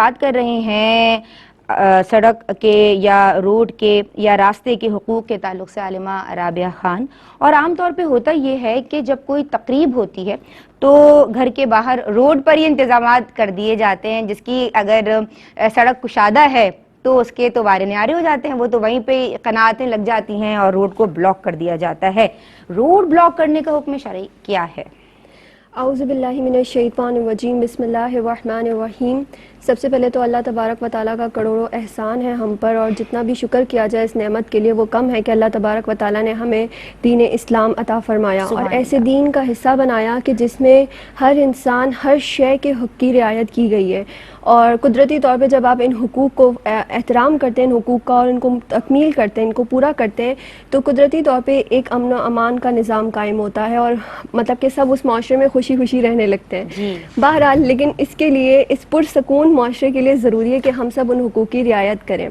بات کر رہے ہیں سڑک کے یا روڈ کے یا راستے کے حقوق کے تعلق سے عالمہ رابعہ خان، اور عام طور پہ ہوتا یہ ہے کہ جب کوئی تقریب ہوتی ہے تو گھر کے باہر روڈ پر ہی انتظامات کر دیے جاتے ہیں، جس کی اگر سڑک کشادہ ہے تو اس کے تو وارے نیارے ہو جاتے ہیں، وہ تو وہیں پہ قناعتیں لگ جاتی ہیں اور روڈ کو بلاک کر دیا جاتا ہے۔ روڈ بلاک کرنے کا حکم شرعی کیا ہے؟ اعوذ باللہ من الشیطان الرجیم، بسم اللہ الرحمن الرحیم۔ سب سے پہلے تو اللہ تبارک و تعالیٰ کا کروڑوں احسان ہے ہم پر، اور جتنا بھی شکر کیا جائے اس نعمت کے لیے وہ کم ہے کہ اللہ تبارک و تعالیٰ نے ہمیں دین اسلام عطا فرمایا اور ایسے دین کا حصہ بنایا کہ جس میں ہر انسان ہر شے کے حق کی رعایت کی گئی ہے، اور قدرتی طور پہ جب آپ ان حقوق کو احترام کرتے ہیں، ان حقوق کا، اور ان کو تکمیل کرتے ہیں، ان کو پورا کرتے ہیں، تو قدرتی طور پہ ایک امن و امان کا نظام قائم ہوتا ہے، اور مطلب کہ سب اس معاشرے میں خوشی خوشی رہنے لگتے ہیں۔ بہرحال لیکن اس کے لیے، اس پرسکون معاشرے کے لیے ضروری ہے کہ ہم سب ان حقوق کی رعایت کریں۔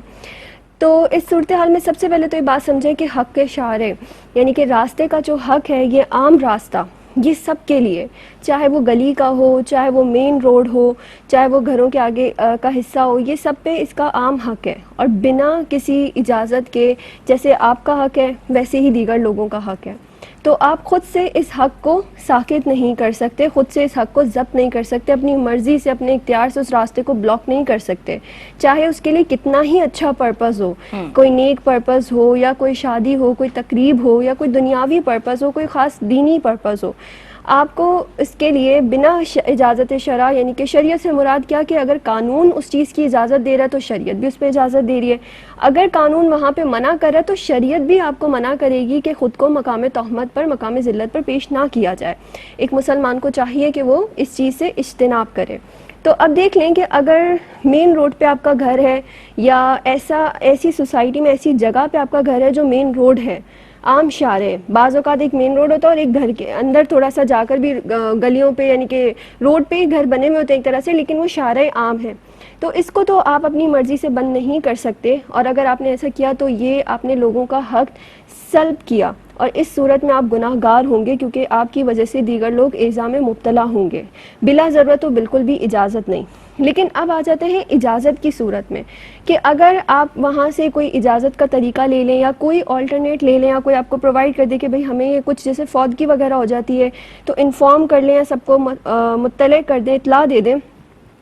تو اس صورتحال میں سب سے پہلے تو یہ بات سمجھیں کہ حق کے شارع یعنی کہ راستے کا جو حق ہے، یہ عام راستہ، یہ سب کے لیے، چاہے وہ گلی کا ہو، چاہے وہ مین روڈ ہو، چاہے وہ گھروں کے آگے کا حصہ ہو، یہ سب پہ اس کا عام حق ہے، اور بنا کسی اجازت کے جیسے آپ کا حق ہے ویسے ہی دیگر لوگوں کا حق ہے۔ تو آپ خود سے اس حق کو ساکت نہیں کر سکتے، خود سے اس حق کو ضبط نہیں کر سکتے، اپنی مرضی سے، اپنے اختیار سے اس راستے کو بلاک نہیں کر سکتے، چاہے اس کے لیے کتنا ہی اچھا پرپز ہو، کوئی نیک پرپز ہو، یا کوئی شادی ہو، کوئی تقریب ہو، یا کوئی دنیاوی پرپز ہو، کوئی خاص دینی پرپز ہو۔ آپ کو اس کے لیے بنا اجازت شرع، یعنی کہ شریعت سے مراد کیا کہ اگر قانون اس چیز کی اجازت دے رہا ہے تو شریعت بھی اس پہ اجازت دے رہی ہے، اگر قانون وہاں پہ منع کر رہا ہے تو شریعت بھی آپ کو منع کرے گی کہ خود کو مقام تہمت پر، مقام ذلت پر پیش نہ کیا جائے۔ ایک مسلمان کو چاہیے کہ وہ اس چیز سے اجتناب کرے۔ تو اب دیکھ لیں کہ اگر مین روڈ پہ آپ کا گھر ہے، یا ایسی سوسائٹی میں، ایسی جگہ پہ آپ کا گھر ہے جو مین روڈ ہے، عام شارع ہے، بعض اوقات ایک مین روڈ ہوتا ہے اور ایک گھر کے اندر تھوڑا سا جا کر بھی گلیوں پہ، یعنی کہ روڈ پہ ہی گھر بنے ہوئے ہوتے ہیں ایک طرح سے، لیکن وہ شارع عام ہے، تو اس کو تو آپ اپنی مرضی سے بند نہیں کر سکتے، اور اگر آپ نے ایسا کیا تو یہ آپ نے لوگوں کا حق سلب کیا، اور اس صورت میں آپ گناہ گار ہوں گے، کیونکہ آپ کی وجہ سے دیگر لوگ ایذا میں مبتلا ہوں گے بلا ضرورت، تو بالکل بھی اجازت نہیں۔ لیکن اب آ جاتے ہیں اجازت کی صورت میں، کہ اگر آپ وہاں سے کوئی اجازت کا طریقہ لے لیں، یا کوئی آلٹرنیٹ لے لیں، یا کوئی آپ کو پرووائڈ کر دے کہ بھئی ہمیں یہ کچھ جیسے فوتگی وغیرہ ہو جاتی ہے تو انفارم کر لیں، یا سب کو مطلع کر دیں، اطلاع دے دیں،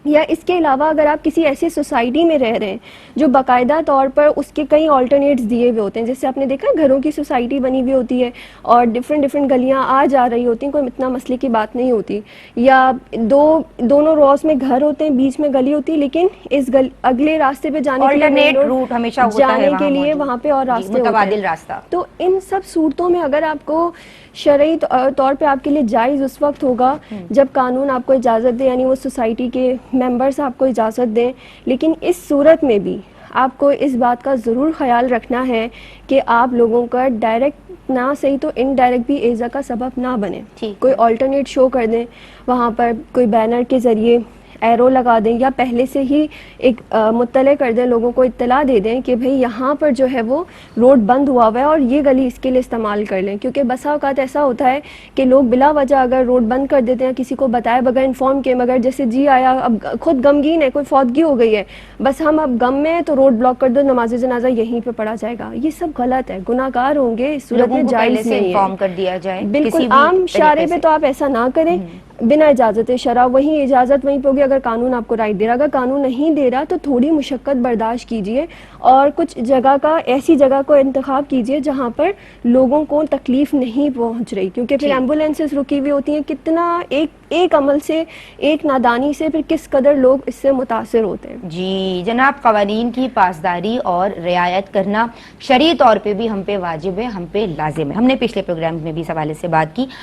یا اس کے علاوہ اگر آپ کسی ایسی سوسائٹی میں رہ رہے ہیں جو باقاعدہ طور پر اس کے کئی آلٹرنیٹس دیے ہوئے ہوتے ہیں، جیسے آپ نے دیکھا گھروں کی سوسائٹی بنی ہوئی ہوتی ہے اور ڈفرینٹ گلیاں آ جا رہی ہوتی ہیں، کوئی اتنا مسئلے کی بات نہیں ہوتی، یا دونوں روز میں گھر ہوتے ہیں، بیچ میں گلی ہوتی ہے، لیکن اس اگلے راستے پہ جانے کے لیے وہاں پہ اور راستے متبادل راستہ۔ تو ان سب صورتوں میں اگر آپ کو شرعی طور پہ آپ کے لیے جائز اس وقت ہوگا جب قانون آپ کو اجازت دے، یعنی وہ سوسائٹی کے ممبرز آپ کو اجازت دیں، لیکن اس صورت میں بھی آپ کو اس بات کا ضرور خیال رکھنا ہے کہ آپ لوگوں کا ڈائریکٹ نہ صحیح تو انڈائریکٹ بھی ایذا کا سبب نہ بنے، کوئی آلٹرنیٹ شو کر دیں، وہاں پر کوئی بینر کے ذریعے ایرو لگا دیں، یا پہلے سے ہی ایک مطلع کر دیں، لوگوں کو اطلاع دے دیں کہ بھئی یہاں پر جو ہے وہ روڈ بند ہوا ہوا ہے اور یہ گلی اس کے لیے استعمال کر لیں، کیونکہ بسا اوقات ایسا ہوتا ہے کہ لوگ بلا وجہ اگر روڈ بند کر دیتے ہیں، کسی کو بتائے بغیر، انفارم کیے بغیر، جیسے جی آیا، اب خود غمگین ہے، کوئی فوتگی ہو گئی ہے، بس ہم اب غم میں تو روڈ بلاک کر دو، نماز جنازہ یہیں پہ پڑھا جائے گا، یہ سب غلط ہے، گناہ گار ہوں گے، اس صورت میں جائز نہیں ہے، کر دیا جائے بالکل عام شارع پہ تو آپ ایسا نہ کریں بنا اجازت شرع، وہیں اجازت وہیں پہ ہوگی اگر قانون آپ کو رائٹ دے رہا، اگر قانون نہیں دے رہا تو تھوڑی مشقت برداشت کیجئے، اور کچھ جگہ کا، ایسی جگہ کو انتخاب کیجئے جہاں پر لوگوں کو تکلیف نہیں پہنچ رہی، کیونکہ پھر ایمبولینسز رکی ہوئی ہوتی ہیں، کتنا ایک عمل سے، ایک نادانی سے پھر کس قدر لوگ اس سے متاثر ہوتے ہیں۔ جی جناب، قوانین کی پاسداری اور رعایت کرنا شرعی طور پہ بھی ہم پہ واجب ہے، ہم پہ لازم ہے۔ ہم نے پچھلے پروگرام میں بھی اس حوالے سے بات کی۔